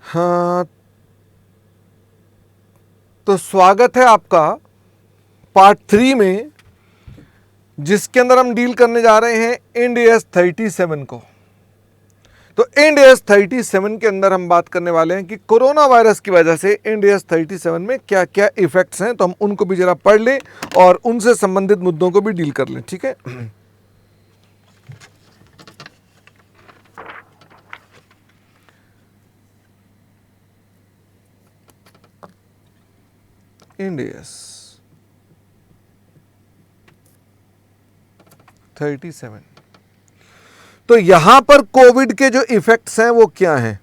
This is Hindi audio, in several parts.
हाँ, तो स्वागत है आपका पार्ट 3 में, जिसके अंदर हम डील करने जा रहे हैं इंड एस 37 को। तो इंड एस 37 के अंदर हम बात करने वाले हैं कि कोरोना वायरस की वजह से इंड एस 37 में क्या क्या इफेक्ट्स हैं, तो हम उनको भी जरा पढ़ लें और उनसे संबंधित मुद्दों को भी डील कर लें। ठीक है, इंड एस 37। तो यहां पर कोविड के जो इफेक्ट्स हैं वो क्या हैं?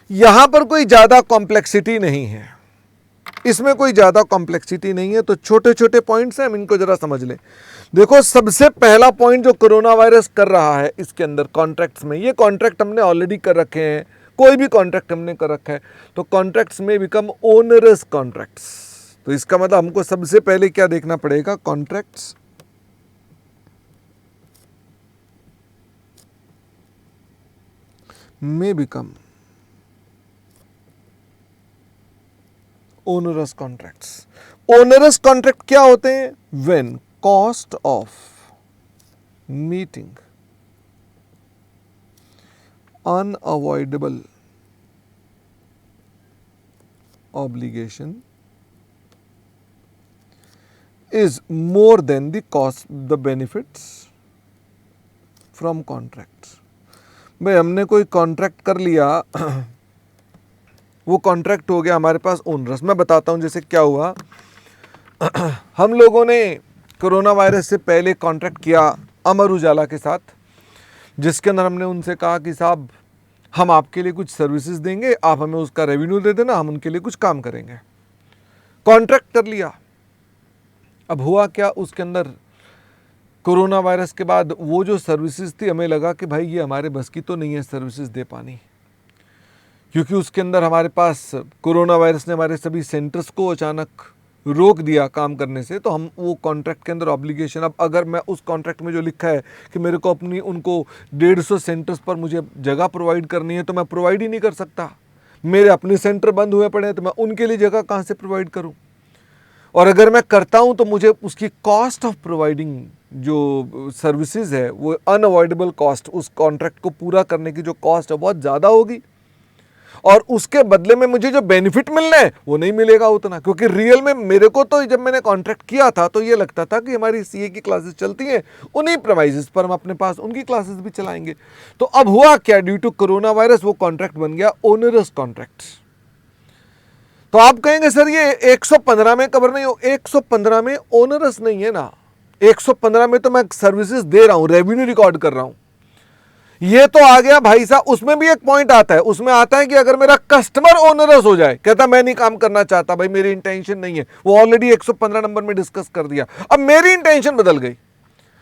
यहां पर कोई ज्यादा कॉम्प्लेक्सिटी नहीं है, इसमें कोई ज्यादा कॉम्प्लेक्सिटी नहीं है। तो छोटे छोटे पॉइंट्स हैं, हम इनको जरा समझ लें। देखो, सबसे पहला पॉइंट जो कोरोना वायरस कर रहा है इसके अंदर कॉन्ट्रैक्ट्स में, ये कॉन्ट्रैक्ट हमने ऑलरेडी कर रखे हैं, कोई भी कॉन्ट्रैक्ट हमने कर रखा है तो कॉन्ट्रैक्ट्स में बिकम ओनरस कॉन्ट्रैक्ट्स। तो इसका मतलब हमको सबसे पहले क्या देखना पड़ेगा? Contracts may become onerous contracts. Onerous contract क्या होते हैं? When cost of meeting unavoidable obligation is more than the cost, the benefits from contracts. भाई, हमने कोई कॉन्ट्रैक्ट कर लिया, वो कॉन्ट्रैक्ट हो गया हमारे पास ओनरस। मैं बताता हूँ जैसे क्या हुआ। हम लोगों ने कोरोना वायरस से पहले कॉन्ट्रैक्ट किया अमर उजाला के साथ, जिसके अंदर हमने उनसे कहा कि साहब, हम आपके लिए कुछ सर्विसेज देंगे, आप हमें उसका रेवेन्यू दे देना, हम उनके लिए कुछ काम करेंगे। कॉन्ट्रैक्ट कर लिया। अब हुआ क्या, उसके अंदर कोरोना वायरस के बाद वो जो सर्विसेज थी, हमें लगा कि भाई ये हमारे बस की तो नहीं है सर्विसेज दे पानी, क्योंकि उसके अंदर हमारे पास कोरोना वायरस ने हमारे सभी सेंटर्स को अचानक रोक दिया काम करने से। तो हम वो कॉन्ट्रैक्ट के अंदर ऑब्लिगेशन, अब अगर मैं उस कॉन्ट्रैक्ट में जो लिखा है कि मेरे को अपनी उनको 150 सेंटर्स पर मुझे जगह प्रोवाइड करनी है, तो मैं प्रोवाइड ही नहीं कर सकता। मेरे अपने सेंटर बंद हुए पड़े हैं, तो मैं उनके लिए जगह कहाँ से प्रोवाइड करूँ? और अगर मैं करता हूँ तो मुझे उसकी कॉस्ट ऑफ प्रोवाइडिंग जो सर्विसेज है, वो अनअवॉइडेबल कॉस्ट, उस कॉन्ट्रैक्ट को पूरा करने की जो कॉस्ट है बहुत ज़्यादा होगी, और उसके बदले में मुझे जो बेनिफिट मिलना है वो नहीं मिलेगा उतना। क्योंकि रियल में मेरे को तो जब मैंने कॉन्ट्रैक्ट किया था तो ये लगता था कि हमारी सीए की क्लासेस चलती हैं, उन्हीं प्रोवाइजेस पर हम अपने पास उनकी क्लासेस भी चलाएंगे। तो अब हुआ क्या, ड्यू टू कोरोना वायरस वो कॉन्ट्रैक्ट बन गया ओनरस कॉन्ट्रैक्ट। तो आप कहेंगे सर ये 115 में कवर नहीं हो। 115 में ओनरस नहीं है ना, 115 में तो मैं सर्विसेज दे रहा हूं, रेवेन्यू रिकॉर्ड कर रहा हूं। ये तो आ गया भाई साहब, उसमें भी एक पॉइंट आता है, उसमें आता है कि अगर मेरा कस्टमर ओनरस हो जाए, कहता मैं नहीं काम करना चाहता, भाई मेरी इंटेंशन नहीं है, वो ऑलरेडी 115 नंबर में डिस्कस कर दिया। अब मेरी इंटेंशन बदल गई,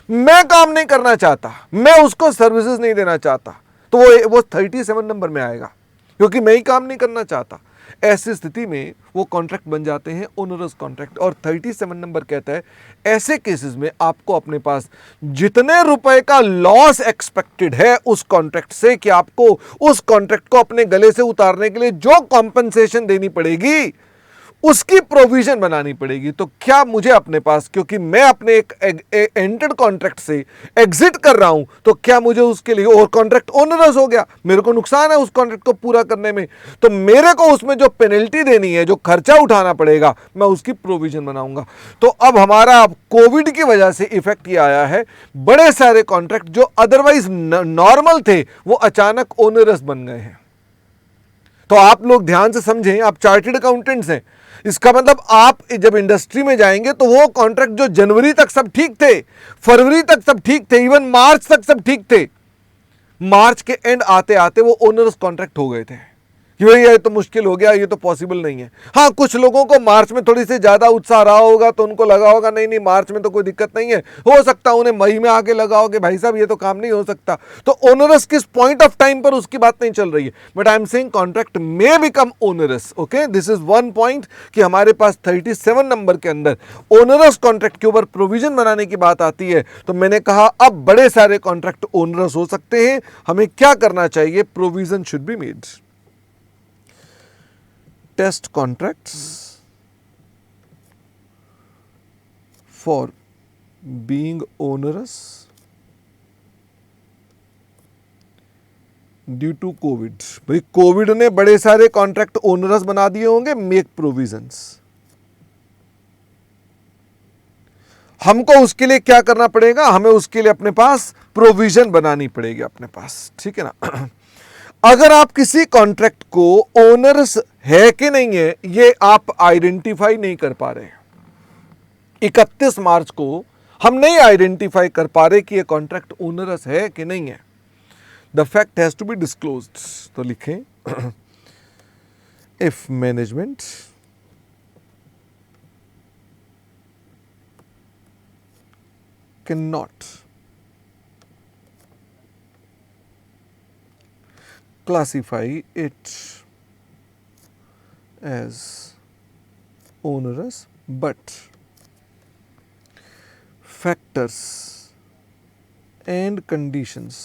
मैं काम नहीं करना चाहता, मैं उसको सर्विसेज नहीं देना चाहता, तो वो 37 नंबर में आएगा, क्योंकि मैं ही काम नहीं करना चाहता। ऐसी स्थिति में वो कॉन्ट्रैक्ट बन जाते हैं ओनरस कॉन्ट्रैक्ट। और 37 नंबर कहता है ऐसे केसेस में आपको अपने पास जितने रुपए का लॉस एक्सपेक्टेड है उस कॉन्ट्रैक्ट से, कि आपको उस कॉन्ट्रैक्ट को अपने गले से उतारने के लिए जो कॉम्पनसेशन देनी पड़ेगी, उसकी प्रोविजन बनानी पड़ेगी। तो क्या मुझे अपने पास, क्योंकि मैं अपने एक एंटेड कॉन्ट्रैक्ट से एग्जिट कर रहा हूं, तो क्या मुझे उसके लिए, और कॉन्ट्रैक्ट ओनरस हो गया, मेरे को नुकसान है उस कॉन्ट्रैक्ट को पूरा करने में, तो मेरे को उसमें जो पेनल्टी देनी है, जो खर्चा उठाना पड़ेगा, मैं उसकी प्रोविजन बनाऊंगा। तो अब हमारा कोविड की वजह से इफेक्ट ये आया है, बड़े सारे कॉन्ट्रैक्ट जो अदरवाइज नॉर्मल थे वो अचानक ओनरस बन गए हैं। तो आप लोग ध्यान से समझें, आप चार्टर्ड अकाउंटेंट्स हैं, इसका मतलब आप जब इंडस्ट्री में जाएंगे तो वो कॉन्ट्रैक्ट जो जनवरी तक सब ठीक थे, फरवरी तक सब ठीक थे, इवन मार्च तक सब ठीक थे, मार्च के एंड आते आते वो ओनरस कॉन्ट्रैक्ट हो गए थे कि भाई ये तो मुश्किल हो गया, ये तो पॉसिबल नहीं है। हाँ, कुछ लोगों को मार्च में थोड़ी सी ज्यादा उत्साह रहा होगा तो उनको लगा होगा नहीं नहीं मार्च में तो कोई दिक्कत नहीं है, हो सकता उन्हें मई में आके लगा हो कि भाई साहब ये तो काम नहीं हो सकता। तो ओनरस किस पॉइंट ऑफ टाइम पर, उसकी बात नहीं चल रही है, but I am saying contract may become onerous. Okay, this is one point कि हमारे पास 37 नंबर के अंदर ओनरस कॉन्ट्रैक्ट के ऊपर प्रोविजन बनाने की बात आती है। तो मैंने कहा अब बड़े सारे कॉन्ट्रैक्ट ओनरस हो सकते हैं, हमें क्या करना चाहिए? Provision should be made. Test contracts for being onerous due to Covid. भाई कोविड ने बड़े सारे कॉन्ट्रैक्ट ओनरस बना दिए होंगे, मेक प्रोविजंस। हमको उसके लिए क्या करना पड़ेगा, हमें उसके लिए अपने पास प्रोविजन बनानी पड़ेगी अपने पास, ठीक है ना। अगर आप किसी कॉन्ट्रैक्ट को ओनर्स है कि नहीं है ये आप आइडेंटिफाई नहीं कर पा रहे, 31 मार्च को हम नहीं आइडेंटिफाई कर पा रहे कि ये कॉन्ट्रैक्ट ओनरस है कि नहीं है, the fact has to be disclosed. तो लिखें if management can not classify it as onerous, but factors and conditions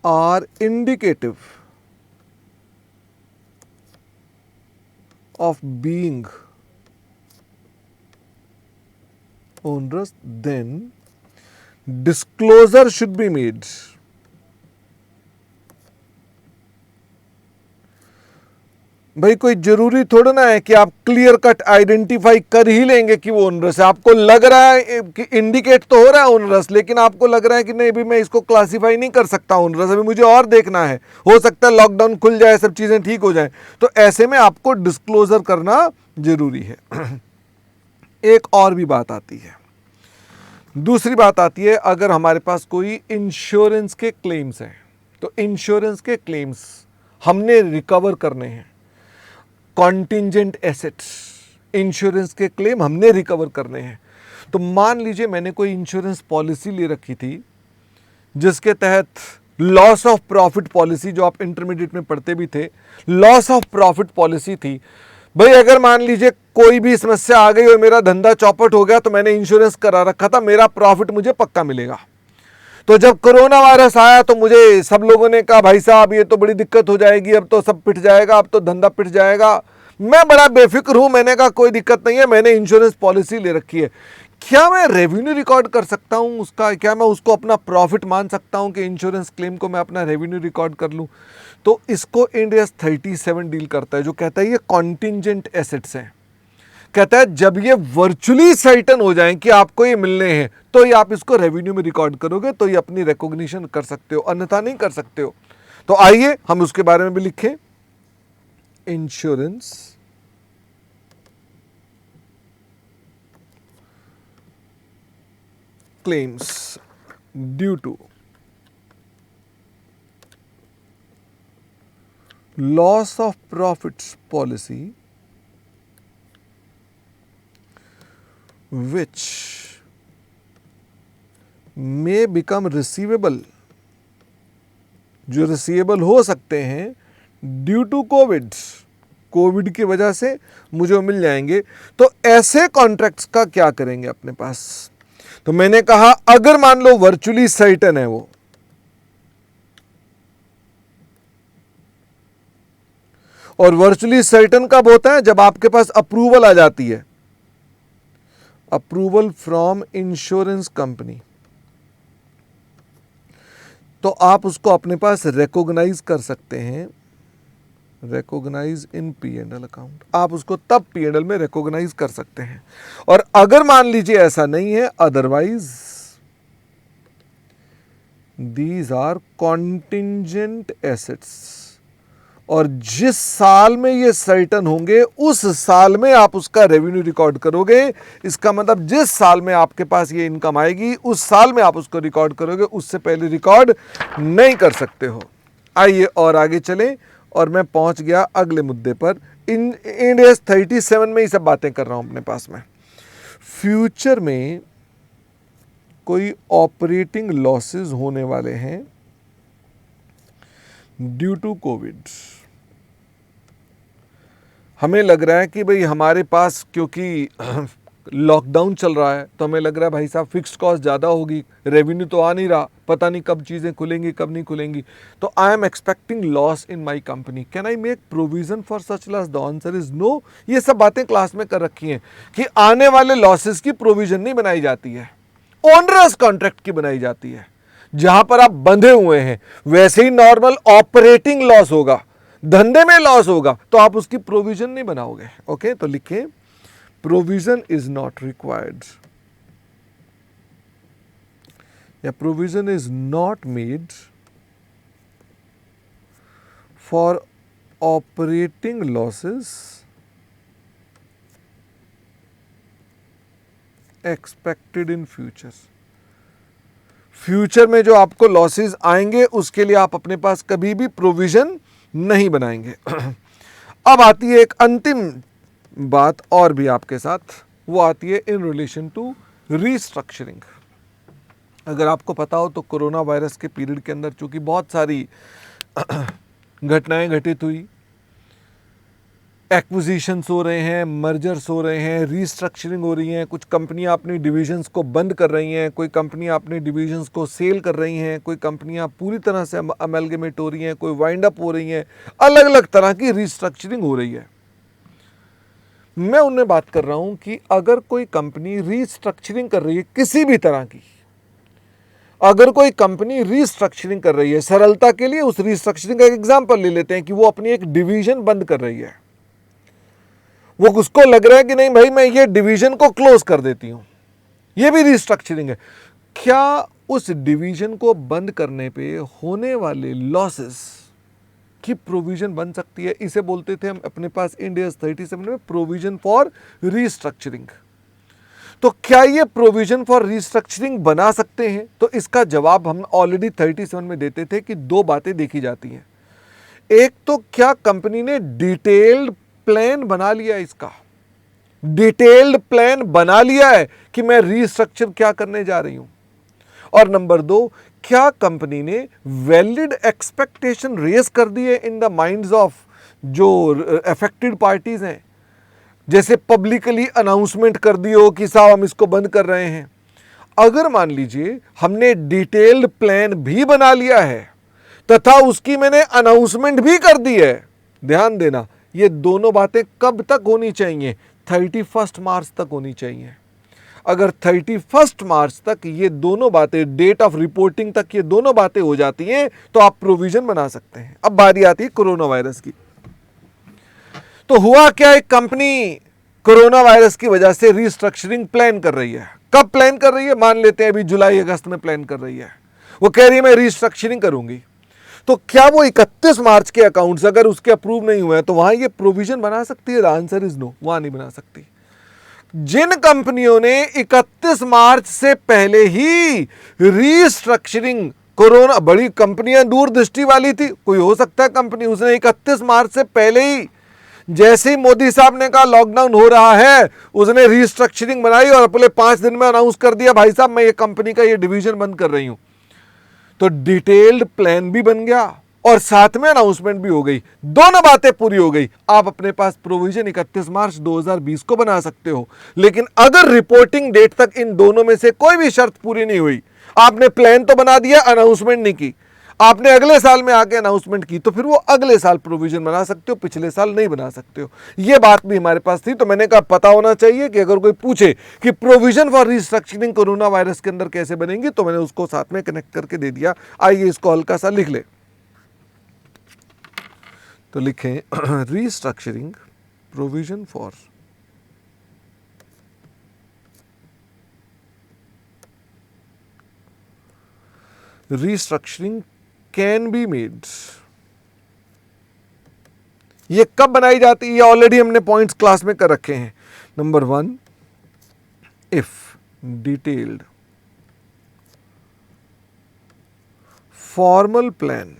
are indicative of being onerous, then disclosure should be made। भाई कोई जरूरी थोड़ा ना है कि आप क्लियर कट आइडेंटिफाई कर ही लेंगे कि वो ओनरस है। आपको लग रहा है कि इंडिकेट तो हो रहा है ओनरस, लेकिन आपको लग रहा है कि नहीं भी मैं इसको क्लासिफाई नहीं कर सकता ओनरस, अभी मुझे और देखना है, हो सकता है लॉकडाउन खुल जाए, सब चीजें ठीक हो जाए, तो ऐसे में आपको डिस्क्लोजर करना जरूरी है। एक और भी बात आती है, दूसरी बात आती है, अगर हमारे पास कोई इंश्योरेंस के क्लेम्स हैं, तो इंश्योरेंस के क्लेम्स हमने रिकवर करने हैं, कॉन्टिंजेंट एसेट्स, इंश्योरेंस के क्लेम हमने रिकवर करने हैं। तो मान लीजिए मैंने कोई इंश्योरेंस पॉलिसी ले रखी थी जिसके तहत लॉस ऑफ प्रॉफिट पॉलिसी, जो आप इंटरमीडिएट में पढ़ते भी थे, लॉस ऑफ प्रॉफिट पॉलिसी थी। भाई अगर मान लीजिए कोई भी समस्या आ गई और मेरा धंधा चौपट हो गया, तो मैंने इंश्योरेंस करा रखा था, मेरा प्रॉफिट मुझे पक्का मिलेगा। तो जब कोरोना वायरस आया तो मुझे सब लोगों ने कहा भाई साहब ये तो बड़ी दिक्कत हो जाएगी, अब तो सब पिट जाएगा, अब तो धंधा पिट जाएगा। मैं बड़ा बेफिक्र हूं, मैंने कहा कोई दिक्कत नहीं है, मैंने इंश्योरेंस पॉलिसी ले रखी है। क्या मैं रेवेन्यू रिकॉर्ड कर सकता हूं उसका? क्या मैं उसको अपना प्रॉफिट मान सकता हूं कि इंश्योरेंस क्लेम को मैं अपना रेवेन्यू रिकॉर्ड कर लूं? तो इसको इंड AS 37 डील करता है, जो कहता है ये कॉन्टिंजेंट एसेट्स हैं। कहता है जब ये वर्चुअली सर्टेन हो जाएं कि आपको ये मिलने हैं, तो ये आप इसको रेवेन्यू में रिकॉर्ड करोगे, तो ये अपनी रिकॉग्निशन कर सकते हो, अन्यथा नहीं कर सकते हो। तो आइए हम उसके बारे में भी लिखें, insurance claims due to loss of profits policy which may become receivable, जो रिसीवेबल हो सकते हैं ड्यू टू कोविड की वजह से मुझे वो मिल जाएंगे। तो ऐसे कॉन्ट्रैक्ट्स का क्या करेंगे अपने पास? तो मैंने कहा अगर मान लो वर्चुअली सर्टेन है वो, और वर्चुअली सर्टेन कब होता है? जब आपके पास अप्रूवल आ जाती है, अप्रूवल फ्रॉम इंश्योरेंस कंपनी, तो आप उसको अपने पास रिकॉग्नाइज कर सकते हैं, रिकॉग्नाइज इन P&L अकाउंट। आप उसको तब P&L में रिकॉग्नाइज कर सकते हैं। और अगर मान लीजिए ऐसा नहीं है, otherwise these are contingent assets, और जिस साल में ये सर्टेन होंगे उस साल में आप उसका रेवेन्यू रिकॉर्ड करोगे। इसका मतलब जिस साल में आपके पास ये इनकम आएगी उस साल में आप उसको रिकॉर्ड करोगे, उससे पहले रिकॉर्ड नहीं कर सकते हो। आइए और आगे चलें, और मैं पहुंच गया अगले मुद्दे पर। इंड AS 37 में ये सब बातें कर रहा हूं अपने पास में। फ्यूचर में कोई ऑपरेटिंग लॉसेस होने वाले हैं ड्यू टू कोविड। हमें लग रहा है कि भाई हमारे पास क्योंकि लॉकडाउन चल रहा है, तो हमें लग रहा है भाई साहब फिक्स्ड कॉस्ट ज़्यादा होगी, रेवेन्यू तो आ नहीं रहा, पता नहीं कब चीज़ें खुलेंगी कब नहीं खुलेंगी, तो I am expecting loss in my company, can I make provision for such loss? The answer is no. ये सब बातें क्लास में कर रखी हैं कि आने वाले लॉसेस की प्रोविजन नहीं बनाई जाती है, ओनरस कॉन्ट्रैक्ट की बनाई जाती है। जहां पर आप बंधे हुए हैं वैसे ही नॉर्मल ऑपरेटिंग लॉस होगा, धंधे में लॉस होगा, तो आप उसकी प्रोविजन नहीं बनाओगे। ओके, तो लिखें प्रोविजन इज नॉट रिक्वायर्ड या provision is not made for operating losses expected in future. Future में जो आपको लॉसेस आएंगे उसके लिए आप अपने पास कभी भी प्रोविजन नहीं बनाएंगे। अब आती है एक अंतिम बात और भी आपके साथ, वो आती है इन रिलेशन टू रीस्ट्रक्चरिंग। अगर आपको पता हो तो कोरोना वायरस के पीरियड के अंदर चूंकि बहुत सारी घटनाएं घटित हुई, एक्विजिशंस हो रहे हैं, मर्जर्स हो रहे हैं, रीस्ट्रक्चरिंग हो रही हैं, कुछ कंपनियां अपनी डिविजन्स को बंद कर रही हैं, कोई कंपनियां अपनी डिविजन्स को सेल कर रही हैं, कोई कंपनियां पूरी तरह से अमेलगेमेट हो रही हैं, कोई वाइंड अप हो रही हैं, अलग अलग तरह की रीस्ट्रक्चरिंग हो रही है। मैं उनमें बात कर रहा हूं कि अगर कोई कंपनी रीस्ट्रक्चरिंग कर रही है किसी भी तरह की, अगर कोई कंपनी रीस्ट्रक्चरिंग कर रही है, सरलता के लिए उस रीस्ट्रक्चरिंग का एक एग्जांपल ले लेते हैं कि वो अपनी एक डिवीजन बंद कर रही है, वो उसको लग रहा है कि नहीं भाई मैं ये डिवीजन को क्लोज कर देती हूं, ये भी रीस्ट्रक्चरिंग है। क्या उस डिवीजन को बंद करने पे होने वाले लॉसेस की प्रोविजन बन सकती है? इसे बोलते थे हम अपने पास इंडियस 37 में प्रोविजन फॉर रीस्ट्रक्चरिंग। तो क्या ये प्रोविजन फॉर रीस्ट्रक्चरिंग बना सकते हैं? तो इसका जवाब हम ऑलरेडी 37 में देते थे कि दो बातें देखी जाती हैं। एक तो क्या कंपनी ने डिटेल्ड प्लान बना लिया, इसका डिटेल्ड प्लान बना लिया है कि मैं रीस्ट्रक्चर क्या करने जा रही हूं, और नंबर दो, क्या कंपनी ने वैलिड एक्सपेक्टेशन रेज कर दी है इन द माइंड्स ऑफ जो अफेक्टेड पार्टीज हैं, जैसे पब्लिकली अनाउंसमेंट कर दी हो कि साहब हम इसको बंद कर रहे हैं। अगर मान लीजिए हमने डिटेल्ड प्लान भी बना लिया है तथा उसकी मैंने अनाउंसमेंट भी कर दी है, ध्यान देना ये दोनों बातें कब तक होनी चाहिए? 31 मार्च तक होनी चाहिए। अगर 31 मार्च तक ये दोनों बातें, डेट ऑफ रिपोर्टिंग तक ये दोनों बातें हो जाती हैं तो आप प्रोविजन बना सकते हैं। अब बारी आती है कोरोना वायरस की। तो हुआ क्या, एक कंपनी कोरोना वायरस की वजह से रीस्ट्रक्चरिंग प्लान कर रही है। कब प्लान कर रही है? मान लेते हैं अभी जुलाई अगस्त में प्लान कर रही है। वो कह रही है मैं रीस्ट्रक्चरिंग करूंगी। तो क्या वो 31 मार्च के अकाउंट्स अगर उसके अप्रूव नहीं हुए तो वहां ये प्रोविजन बना सकती है? द आंसर इज नो, वहां नहीं बना सकती। जिन कंपनियों ने 31 मार्च से पहले ही रीस्ट्रक्चरिंग, कोरोना, बड़ी कंपनियां दूरदृष्टि वाली थी, कोई हो सकता है कंपनी उसने 31 मार्च से पहले ही, जैसे ही मोदी साहब ने कहा लॉकडाउन हो रहा है, उसने रीस्ट्रक्चरिंग बनाई और अपने 5 दिन में अनाउंस कर दिया भाई साहब मैं ये कंपनी का ये डिवीजन बंद कर रही हूं। तो डिटेल्ड प्लान भी बन गया और साथ में अनाउंसमेंट भी हो गई, दोनों बातें पूरी हो गई। आप अपने पास प्रोविजन 31 मार्च 2020 को बना सकते हो। लेकिन अगर रिपोर्टिंग डेट तक इन दोनों में से कोई भी शर्त पूरी नहीं हुई, आपने प्लान तो बना दिया, अनाउंसमेंट नहीं की, आपने अगले साल में आके अनाउंसमेंट की, तो फिर वो अगले साल प्रोविजन बना सकते हो, पिछले साल नहीं बना सकते हो। ये बात भी हमारे पास थी, तो मैंने कहा पता होना चाहिए कि अगर कोई पूछे कि provision for restructuring corona virus के अंदर कैसे बनेंगी, तो मैंने उसको साथ में कनेक्ट करके दे दिया। आइए इसको हल्का सा लिख ले। तो लिखें restructuring provision for restructuring can be made. ये कब बनाई जाती है? ये ऑलरेडी हमने पॉइंट्स क्लास में कर रखे हैं। Number 1, if detailed formal plan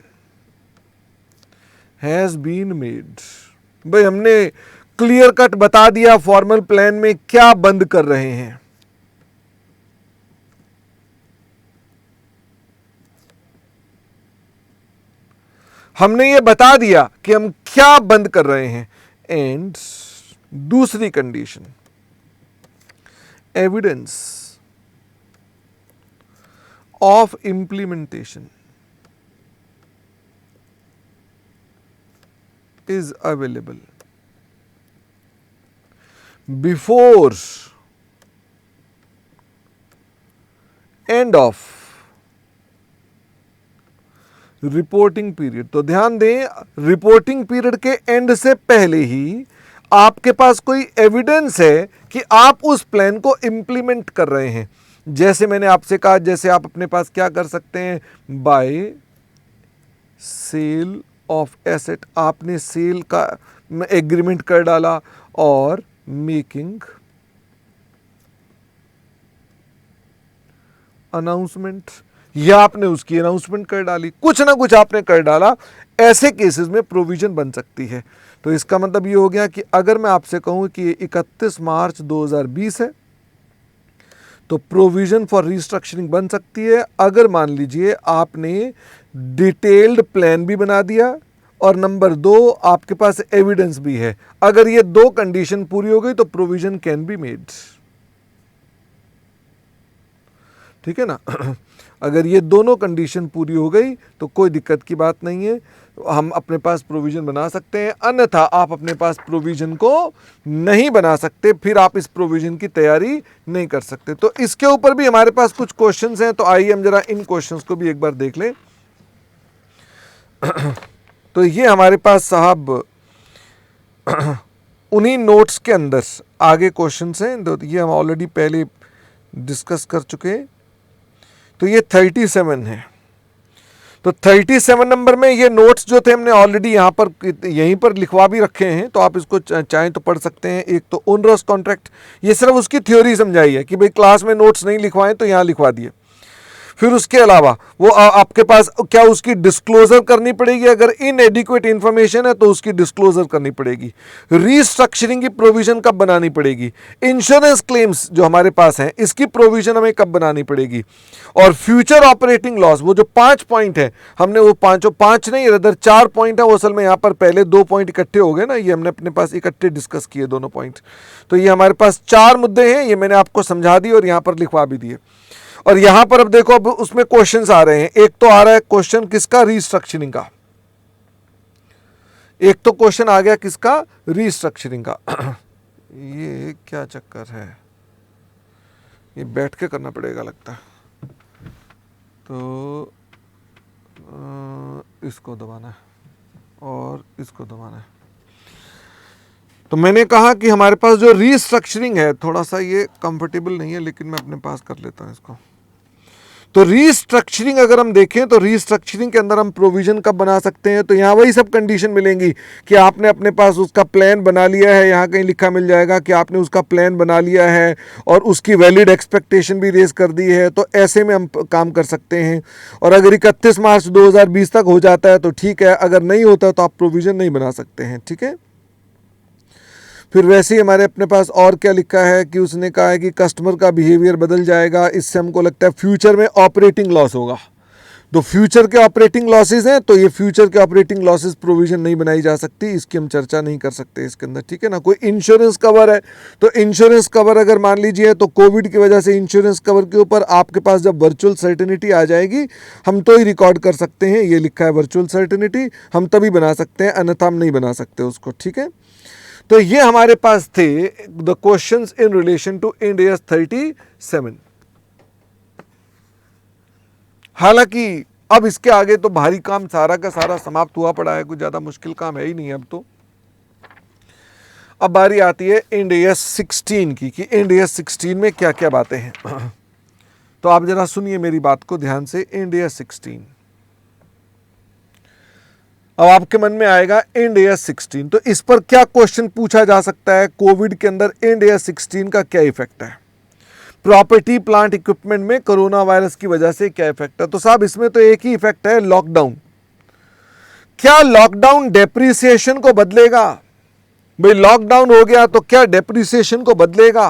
has been made. भाई हमने क्लियर कट बता दिया फॉर्मल प्लान में क्या बंद कर रहे हैं। हमने ये बता दिया कि हम क्या बंद कर रहे हैं। एंड दूसरी condition, evidence of implementation is available before end of reporting period. तो ध्यान दें, रिपोर्टिंग पीरियड के एंड से पहले ही आपके पास कोई एविडेंस है कि आप उस प्लान को इंप्लीमेंट कर रहे हैं। जैसे मैंने आपसे कहा, जैसे आप अपने पास क्या कर सकते हैं, बाय सेल ऑफ एसेट, आपने सेल का एग्रीमेंट कर डाला, और मेकिंग अनाउंसमेंट, या आपने उसकी अनाउंसमेंट कर डाली, कुछ ना कुछ आपने कर डाला, ऐसे केसेस में प्रोविजन बन सकती है। तो इसका मतलब ये हो गया कि अगर मैं आपसे कहूं कि 31 मार्च 2020 है, तो प्रोविजन फॉर रिस्ट्रक्चरिंग बन सकती है अगर मान लीजिए आपने डिटेल्ड प्लान भी बना दिया और नंबर 2 आपके पास एविडेंस भी है। अगर ये 2 कंडीशन पूरी हो गई तो प्रोविजन कैन बी मेड। ठीक है ना। अगर ये दोनों कंडीशन पूरी हो गई तो कोई दिक्कत की बात नहीं है, हम अपने पास प्रोविजन बना सकते हैं। अन्यथा आप अपने पास प्रोविजन को नहीं बना सकते, फिर आप इस प्रोविजन की तैयारी नहीं कर सकते। तो इसके ऊपर भी हमारे पास कुछ क्वेश्चंस हैं, तो आइए हम जरा इन क्वेश्चंस को भी एक बार देख लें। तो ये हमारे पास साहब उन्हीं नोट्स के अंदर आगे क्वेश्चंस हैं, तो ये हम ऑलरेडी पहले डिस्कस कर चुके हैं। तो ये 37 है। तो 37 नंबर में ये नोट्स जो थे हमने ऑलरेडी यहाँ पर यहीं पर लिखवा भी रखे हैं, तो आप इसको चाहें तो पढ़ सकते हैं। एक तो ओनरस कॉन्ट्रैक्ट, ये सिर्फ उसकी थ्योरी समझाई है कि भाई क्लास में नोट्स नहीं लिखवाएं तो यहाँ लिखवा दिए। फिर उसके अलावा वो आपके पास क्या उसकी डिस्क्लोजर करनी पड़ेगी, अगर इनएडिक्वेट इंफॉर्मेशन है तो उसकी डिस्क्लोजर करनी पड़ेगी। रीस्ट्रक्चरिंग की प्रोविजन कब बनानी पड़ेगी, इंश्योरेंस क्लेम्स जो हमारे पास हैं इसकी प्रोविजन हमें कब बनानी पड़ेगी, और फ्यूचर ऑपरेटिंग लॉस, वो जो 5 पॉइंट है, हमने वो 5 नहीं इधर 4 पॉइंट है, वो असल में यहाँ पर पहले 2 पॉइंट इकट्ठे हो गए ना, ये हमने अपने पास इकट्ठे डिस्कस किए दोनों पॉइंट। तो ये हमारे पास 4 मुद्दे हैं, ये मैंने आपको समझा दिए और यहाँ पर लिखवा भी दिए। और यहां पर अब देखो, अब उसमें क्वेश्चंस आ रहे हैं। एक तो आ रहा है क्वेश्चन किसका, रीस्ट्रक्चरिंग का। एक तो क्वेश्चन आ गया किसका, रीस्ट्रक्चरिंग का। ये क्या चक्कर है, ये बैठ के करना पड़ेगा लगता है। तो इसको दबाना है और इसको दबाना है। तो मैंने कहा कि हमारे पास जो रीस्ट्रक्चरिंग है, थोड़ा सा ये कंफर्टेबल नहीं है, लेकिन मैं अपने पास कर लेता हूं इसको। तो रीस्ट्रक्चरिंग अगर हम देखें तो रीस्ट्रक्चरिंग के अंदर हम प्रोविजन कब बना सकते हैं, तो यहाँ वही सब कंडीशन मिलेंगी कि आपने अपने पास उसका प्लान बना लिया है, यहाँ कहीं लिखा मिल जाएगा कि आपने उसका प्लान बना लिया है और उसकी वैलिड एक्सपेक्टेशन भी रेज कर दी है, तो ऐसे में हम काम कर सकते हैं। और अगर 31 मार्च 2020 तक हो जाता है तो ठीक है, अगर नहीं होता तो आप प्रोविजन नहीं बना सकते हैं। ठीक है। फिर वैसे ही हमारे अपने पास और क्या लिखा है कि उसने कहा है कि कस्टमर का बिहेवियर बदल जाएगा, इससे हमको लगता है फ्यूचर में ऑपरेटिंग लॉस होगा। तो फ्यूचर के ऑपरेटिंग लॉसेज हैं, तो ये फ्यूचर के ऑपरेटिंग लॉसेज प्रोविजन नहीं बनाई जा सकती, इसकी हम चर्चा नहीं कर सकते इसके अंदर। ठीक है ना। कोई इंश्योरेंस कवर है, तो इंश्योरेंस कवर अगर मान लीजिए तो कोविड की वजह से इंश्योरेंस कवर के ऊपर आपके पास जब वर्चुअल सर्टेनिटी आ जाएगी, हम तो ही रिकॉर्ड कर सकते हैं, ये लिखा है वर्चुअल सर्टेनिटी, हम तभी बना सकते हैं, अन्यथा हम नहीं बना सकते उसको। ठीक है। तो ये हमारे पास थे the questions in relation to Ind AS 37। हालांकि अब इसके आगे तो भारी काम सारा का सारा समाप्त हुआ पड़ा है, कुछ ज्यादा मुश्किल काम है ही नहीं अब तो। अब बारी आती है इंड AS 16 की, कि इंड AS 16 में क्या क्या बातें हैं। तो आप जरा सुनिए मेरी बात को ध्यान से। इंड AS 16, अब आपके मन में आएगा इंड AS 16, तो इस पर क्या क्वेश्चन पूछा जा सकता है, कोविड के अंदर इंड AS 16 का क्या इफेक्ट है, प्रॉपर्टी प्लांट इक्विपमेंट में कोरोना वायरस की वजह से क्या इफेक्ट है। तो साहब इसमें तो एक ही इफेक्ट है, लॉकडाउन। क्या लॉकडाउन डेप्रिसिएशन को बदलेगा, भाई लॉकडाउन हो गया तो क्या डेप्रिसिएशन को बदलेगा।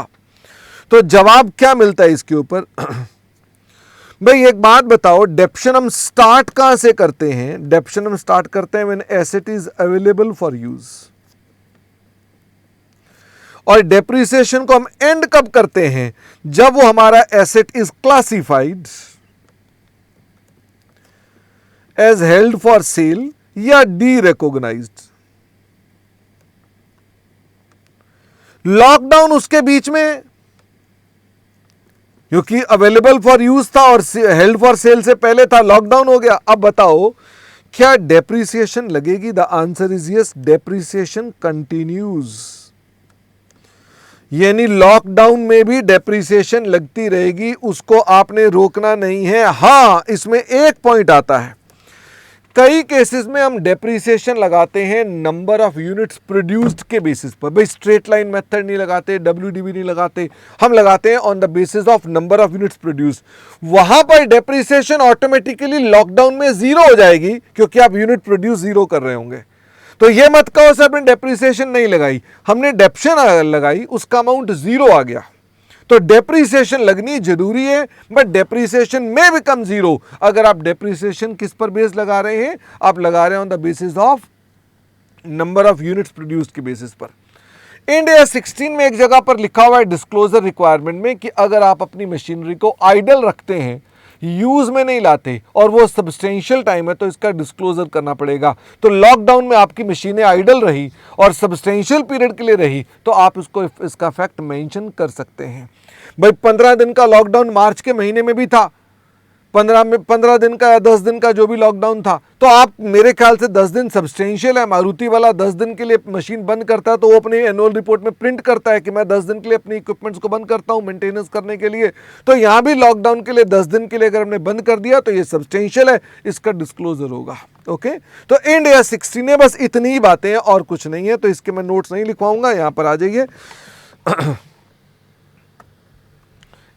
तो जवाब क्या मिलता है इसके ऊपर। भाई एक बात बताओ, डेप्शन हम स्टार्ट कहां से करते हैं, डेप्शन हम स्टार्ट करते हैं when asset is available for use, और डेप्रिसिएशन को हम एंड कब करते हैं, जब वो हमारा asset is classified as held for sale या डी रिकॉग्नाइज्ड। लॉकडाउन उसके बीच में, क्योंकि अवेलेबल फॉर यूज था और हेल्ड फॉर सेल से पहले था, लॉकडाउन हो गया। अब बताओ क्या डेप्रिसिएशन लगेगी? The answer is yes, depreciation continues. यानी लॉकडाउन में भी डेप्रिसिएशन लगती रहेगी, उसको आपने रोकना नहीं है। हां, इसमें एक पॉइंट आता है, कई केसेस में हम डेप्रिसिएशन लगाते हैं नंबर ऑफ यूनिट्स प्रोड्यूस्ड के बेसिस पर। भाई स्ट्रेट लाइन मेथड नहीं लगाते, WDV नहीं लगाते, हम लगाते हैं on the basis of number of units produced. वहां पर डेप्रिसिएशन ऑटोमेटिकली लॉकडाउन में जीरो हो जाएगी, क्योंकि आप यूनिट प्रोड्यूस जीरो कर रहे होंगे। तो ये मत कहो सर हमने डेप्रिसिएशन नहीं लगाई, हमने डेप्शन लगाई, उसका अमाउंट जीरो आ गया। तो डेप्रिसिएशन लगनी जरूरी है, बट डेप्रिसिएशन में बिकम जीरो अगर आप डेप्रिसिएशन किस पर बेस लगा रहे हैं? आप लगा रहे हैं on the basis of number of units produced के बेसिस पर। इंडिया 16 में एक जगह पर लिखा हुआ है डिस्क्लोजर रिक्वायरमेंट में कि अगर आप अपनी मशीनरी को आइडल रखते हैं, यूज में नहीं लाते और वो सब्सटेंशियल टाइम है, तो इसका डिस्क्लोजर करना पड़ेगा। तो लॉकडाउन में आपकी मशीनें आइडल रही और सब्सटेंशियल पीरियड के लिए रही, तो आप इसको इसका फैक्ट मेंशन कर सकते हैं। भाई 15 दिन का लॉकडाउन मार्च के महीने में भी था, 15 दिन का या 10 दिन का जो भी लॉकडाउन था, तो आप मेरे ख्याल से 10 दिन सब्सटेंशियल है। मारुति वाला 10 दिन के लिए मशीन बंद करता है, तो वो अपनी एनुअल रिपोर्ट में प्रिंट करता है कि मैं 10 दिन के लिए अपनी इक्विपमेंट्स को बंद करता हूं मेंटेनेंस करने के लिए। तो यहां भी लॉकडाउन के लिए 10 दिन के लिए अगर हमने बंद कर दिया तो ये सब्सटेंशियल है, इसका डिस्क्लोजर होगा। ओके, तो इंडिया 16 में बस इतनी ही बातें हैं और कुछ नहीं है, तो इसके मैं नोट्स नहीं लिखवाऊंगा, यहां पर आ जाइए।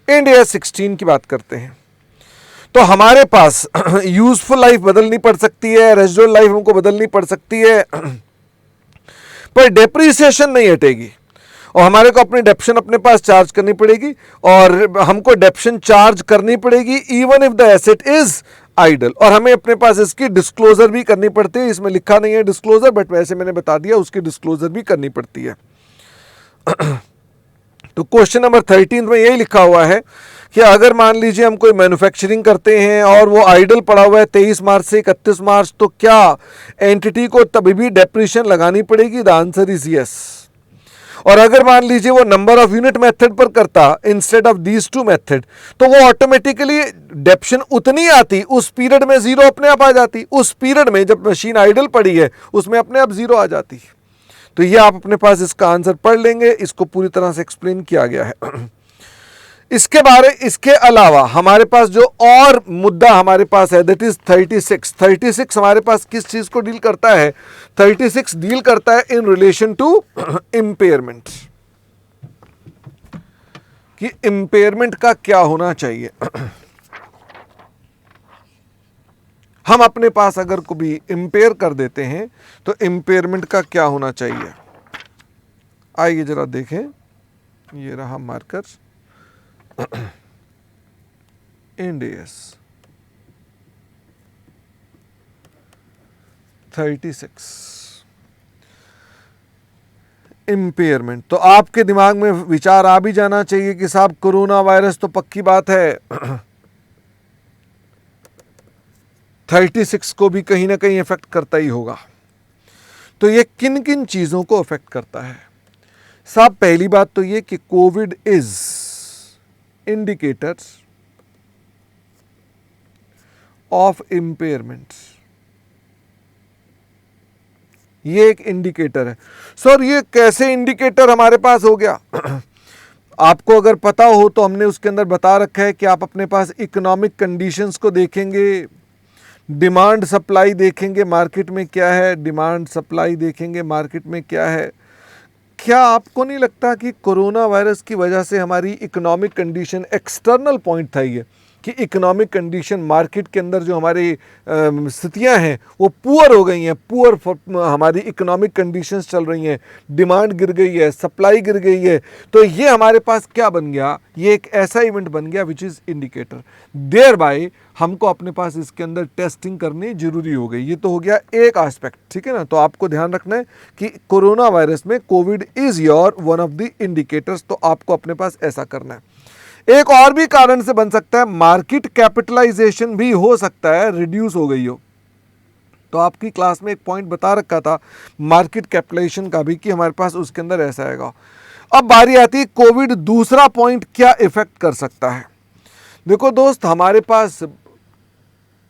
इंडिया 16 की बात करते हैं। तो हमारे पास यूजफुल लाइफ बदलनी पड़ सकती है, रेजिडुअल लाइफ हमको बदलनी पड़ सकती है, पर डेप्रिसिएशन नहीं हटेगी और हमारे को अपनी डेप्शन अपने पास चार्ज करनी पड़ेगी और हमको डेप्शन चार्ज करनी पड़ेगी even if the asset is idle. और हमें अपने पास इसकी डिस्क्लोजर भी करनी पड़ती है। इसमें लिखा नहीं है डिस्क्लोजर, बट वैसे मैंने बता दिया, उसकी डिस्क्लोजर भी करनी पड़ती है। तो क्वेश्चन नंबर 13 में यही लिखा हुआ है कि अगर मान लीजिए हम कोई मैन्युफैक्चरिंग करते हैं और वो आइडल पड़ा हुआ है 23 मार्च से 31 मार्च, तो क्या एंटिटी को तभी भी डेप्रिसिएशन लगानी पड़ेगी? The answer is yes. और अगर मान लीजिए वो नंबर ऑफ यूनिट मेथड पर करता instead of these two method, तो वो ऑटोमेटिकली डेप्शन उतनी आती, उस पीरियड में जीरो अपने आप आ जाती। उस पीरियड में जब मशीन आइडल पड़ी है उसमें अपने आप जीरो आ जाती। तो ये आप अपने पास इसका आंसर पढ़ लेंगे, इसको पूरी तरह से एक्सप्लेन किया गया है। इसके अलावा हमारे पास जो और मुद्दा हमारे पास है दैट इज 36 हमारे पास किस चीज को डील करता है? 36 डील करता है इन रिलेशन टू इंपेयरमेंट, कि इंपेयरमेंट का क्या होना चाहिए। हम अपने पास अगर कभी इंपेयर कर देते हैं तो इंपेयरमेंट का क्या होना चाहिए? आइए जरा देखें, ये रहा मार्कर। इंडेस 36 इंपेयरमेंट। तो आपके दिमाग में विचार आ भी जाना चाहिए कि साहब कोरोना वायरस तो पक्की बात है, 36 को भी कहीं ना कहीं इफेक्ट करता ही होगा। तो ये किन किन चीजों को इफेक्ट करता है? साहब पहली बात तो ये कि Covid is indicators of impairment. ये एक इंडिकेटर है। सर ये कैसे इंडिकेटर हमारे पास हो गया? आपको अगर पता हो तो हमने उसके अंदर बता रखा है कि आप अपने पास इकोनॉमिक कंडीशंस को देखेंगे, डिमांड सप्लाई देखेंगे मार्केट में क्या है, डिमांड सप्लाई देखेंगे मार्केट में क्या है। क्या आपको नहीं लगता कि कोरोना वायरस की वजह से हमारी इकोनॉमिक कंडीशन, एक्सटर्नल पॉइंट था ये कि इकोनॉमिक कंडीशन मार्केट के अंदर जो हमारी स्थितियां हैं वो पुअर हो गई हैं, पुअर हमारी इकोनॉमिक कंडीशंस चल रही हैं, डिमांड गिर गई है, सप्लाई गिर गई है। तो ये हमारे पास क्या बन गया? ये एक ऐसा इवेंट बन गया which is indicator. Thereby हमको अपने पास इसके अंदर टेस्टिंग करनी जरूरी हो गई। ये तो हो गया एक एस्पेक्ट, ठीक है ना। तो आपको ध्यान रखना है कि कोरोना वायरस में Covid is your one of the indicators, तो आपको अपने पास ऐसा करना है। एक और भी कारण से बन सकता है, मार्केट कैपिटलाइजेशन भी हो सकता है रिड्यूस हो गई हो। तो आपकी क्लास में एक पॉइंट बता रखा था मार्केट कैपिटलाइजेशन का भी कि हमारे पास उसके अंदर ऐसा आएगा। अब बारी आती है कोविड दूसरा पॉइंट क्या इफेक्ट कर सकता है। देखो दोस्त, हमारे पास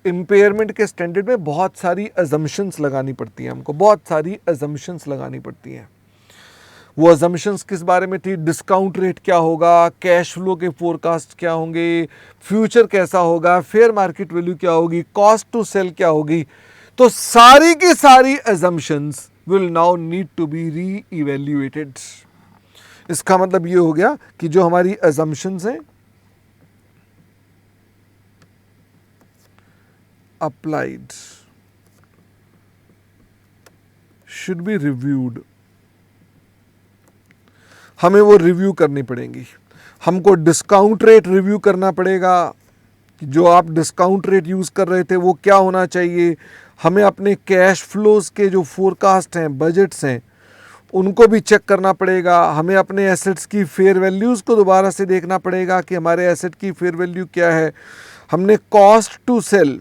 इम्पेयरमेंट के स्टैंडर्ड में बहुत सारी अजम्पशंस लगानी पड़ती हैं, हमको बहुत सारी अजम्पशंस लगानी पड़ती हैं। वो अजम्पशंस किस बारे में थी? डिस्काउंट रेट क्या होगा, कैश फ्लो के फोरकास्ट क्या होंगे, फ्यूचर कैसा होगा, फेयर मार्केट वैल्यू क्या होगी, कॉस्ट टू सेल क्या होगी। तो सारी की सारी assumptions will now need to be re-evaluated. इसका मतलब ये हो गया कि जो हमारी अजम्पशंस हैं अप्लाइड शुड बी रिव्यूड, हमें वो रिव्यू करनी पड़ेंगी। हमको डिस्काउंट रेट रिव्यू करना पड़ेगा, जो आप डिस्काउंट रेट यूज़ कर रहे थे वो क्या होना चाहिए। हमें अपने कैश फ्लोज के जो फोरकास्ट हैं, बजट्स हैं, उनको भी चेक करना पड़ेगा। हमें अपने एसेट्स की फेयर वैल्यूज़ को दोबारा से देखना पड़ेगा कि हमारे एसेट की फेयर वैल्यू क्या है। हमने कॉस्ट टू सेल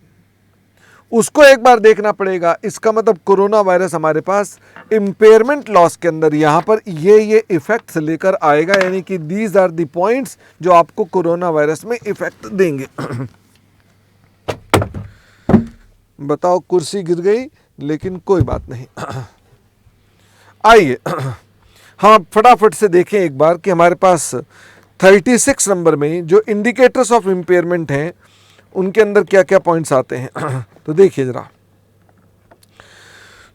उसको एक बार देखना पड़ेगा। इसका मतलब कोरोना वायरस हमारे पास इम्पेयरमेंट लॉस के अंदर यहाँ पर ये इफेक्ट्स लेकर आएगा, यानी कि दीज आर द पॉइंट्स जो आपको कोरोना वायरस में इफेक्ट देंगे। बताओ, कुर्सी गिर गई, लेकिन कोई बात नहीं। आइए हम फटाफट से देखें एक बार कि हमारे पास 36 नंबर में जो इंडिकेटर्स ऑफ इम्पेयरमेंट हैं उनके अंदर क्या क्या पॉइंट्स आते हैं। तो देखिए जरा,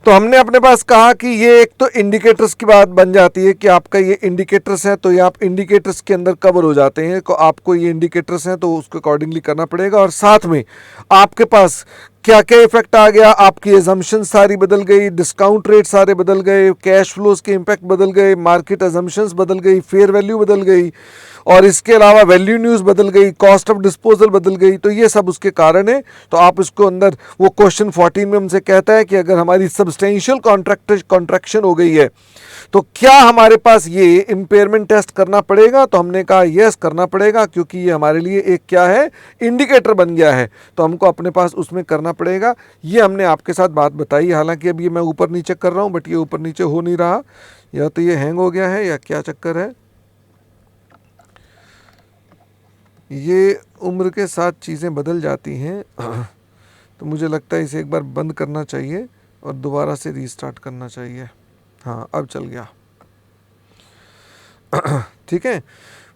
तो हमने अपने पास कहा कि ये एक तो इंडिकेटर्स की बात बन जाती है कि आपका ये इंडिकेटर्स है, तो ये आप इंडिकेटर्स के अंदर कवर हो जाते हैं। तो आपको ये इंडिकेटर्स हैं तो उसको अकॉर्डिंगली करना पड़ेगा। और साथ में आपके पास क्या क्या इफेक्ट आ गया, आपकी एजम्पशन सारी बदल गई, डिस्काउंट रेट सारे बदल गए, कैश फ्लोज के इम्पैक्ट बदल गए, मार्केट एजम्पशंस बदल गई, फेयर वैल्यू बदल गई, और इसके अलावा वैल्यू न्यूज़ बदल गई, कॉस्ट ऑफ डिस्पोजल बदल गई। तो ये सब उसके कारण है। तो आप इसको अंदर वो क्वेश्चन 14 में हमसे कहता है कि अगर हमारी सब्सटेंशियल कॉन्ट्रैक्शन हो गई है तो क्या हमारे पास ये इम्पेयरमेंट टेस्ट करना पड़ेगा। तो हमने कहा यस करना पड़ेगा, क्योंकि ये हमारे लिए एक क्या है, इंडिकेटर बन गया है, तो हमको अपने पास उसमें करना पड़ेगा। ये हमने आपके साथ बात बताई। हालांकि अब ये मैं ऊपर नीचे कर रहा हूँ, बट ये ऊपर नीचे हो नहीं रहा, या तो ये हैंग हो गया है या क्या चक्कर है। ये उम्र के साथ चीज़ें बदल जाती हैं। तो मुझे लगता है इसे एक बार बंद करना चाहिए और दोबारा से रीस्टार्ट करना चाहिए। हाँ, अब चल गया। ठीक है।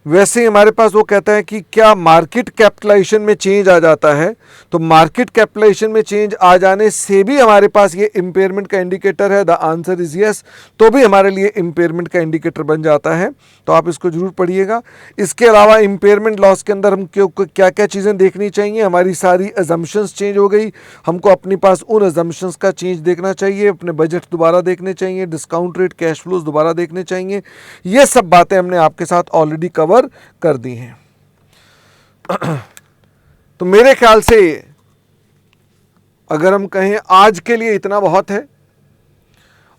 वैसे ही हमारे पास वो कहता है कि क्या मार्केट कैपिटलाइजेशन में चेंज आ जाता है। तो मार्केट कैपिटलाइजेशन में चेंज आ जाने से भी हमारे पास ये इम्पेयरमेंट का इंडिकेटर है। The answer is yes. तो भी हमारे लिए इम्पेयरमेंट का इंडिकेटर बन जाता है। तो आप इसको जरूर पढ़िएगा। इसके अलावा इम्पेयरमेंट लॉस के अंदर हम क्या क्या चीज़ें देखनी चाहिए। हमारी सारी अजम्पशंस चेंज हो गई, हमको अपने पास उन अजम्पशंस का चेंज देखना चाहिए, अपने बजट दोबारा देखने चाहिए, डिस्काउंट रेट, कैश फ्लोज दोबारा देखने चाहिए। ये सब बातें हमने आपके साथ ऑलरेडी कवर कर दी हैं। तो मेरे ख्याल से अगर हम कहें आज के लिए इतना बहुत है,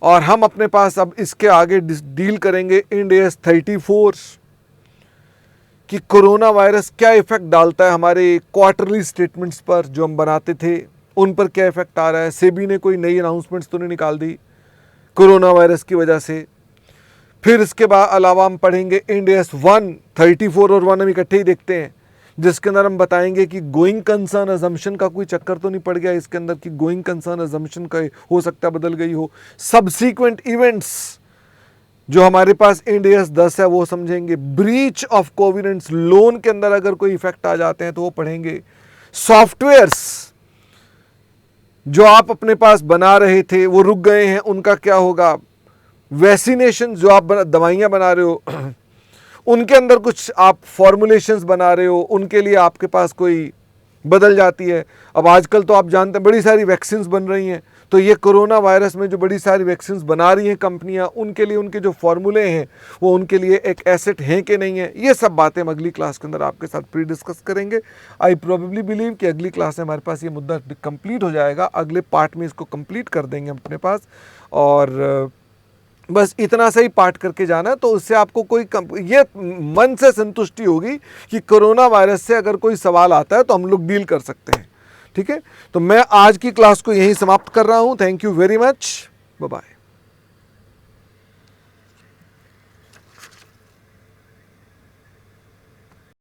और हम अपने पास अब इसके आगे डील करेंगे इंड AS 34 कि कोरोना वायरस क्या इफेक्ट डालता है हमारे क्वार्टरली स्टेटमेंट्स पर जो हम बनाते थे, उन पर क्या इफेक्ट आ रहा है। सेबी ने कोई नई अनाउंसमेंट्स तो नहीं निकाल दी कोरोना वायरस की वजह से। फिर इसके बाद अलावा हम पढ़ेंगे इंड AS 1, 34 और 1 हम इकट्ठे ही देखते हैं, जिसके अंदर हम बताएंगे कि गोइंग कंसर्न अजम्पशन का कोई चक्कर तो नहीं पड़ गया इसके अंदर कि गोइंग कंसर्न अजम्पशन का हो सकता है बदल गई हो। सब्सीक्वेंट इवेंट्स जो हमारे पास इंड AS 10 है वो समझेंगे। ब्रीच ऑफ कोविडेंस लोन के अंदर अगर कोई इफेक्ट आ जाते हैं तो वो पढ़ेंगे। सॉफ्टवेयर्स जो आप अपने पास बना रहे थे वो रुक गए हैं, उनका क्या होगा। वैक्सीनेशन जो आप दवाइयाँ बना रहे हो उनके अंदर कुछ आप फॉर्मुलेशंस बना रहे हो, उनके लिए आपके पास कोई बदल जाती है। अब आजकल तो आप जानते हैं बड़ी सारी वैक्सीन्स बन रही हैं, तो ये कोरोना वायरस में जो बड़ी सारी वैक्सीन्स बना रही हैं कंपनियां, उनके लिए उनके जो फॉर्मूले हैं वो उनके लिए एक एसेट हैं कि नहीं है। ये सब बातें हम अगली क्लास के अंदर आपके साथ प्री डिस्कस करेंगे। आई प्रोबेबली बिलीव कि अगली क्लास में हमारे पास ये मुद्दा कंप्लीट हो जाएगा। अगले पार्ट में इसको कंप्लीट कर देंगे हम अपने पास, और बस इतना सा ही पाठ करके जाना है। तो उससे आपको कोई ये मन से संतुष्टि होगी कि कोरोना वायरस से अगर कोई सवाल आता है तो हम लोग डील कर सकते हैं। ठीक है, तो मैं आज की क्लास को यहीं समाप्त कर रहा हूं। Thank you very much, bye bye.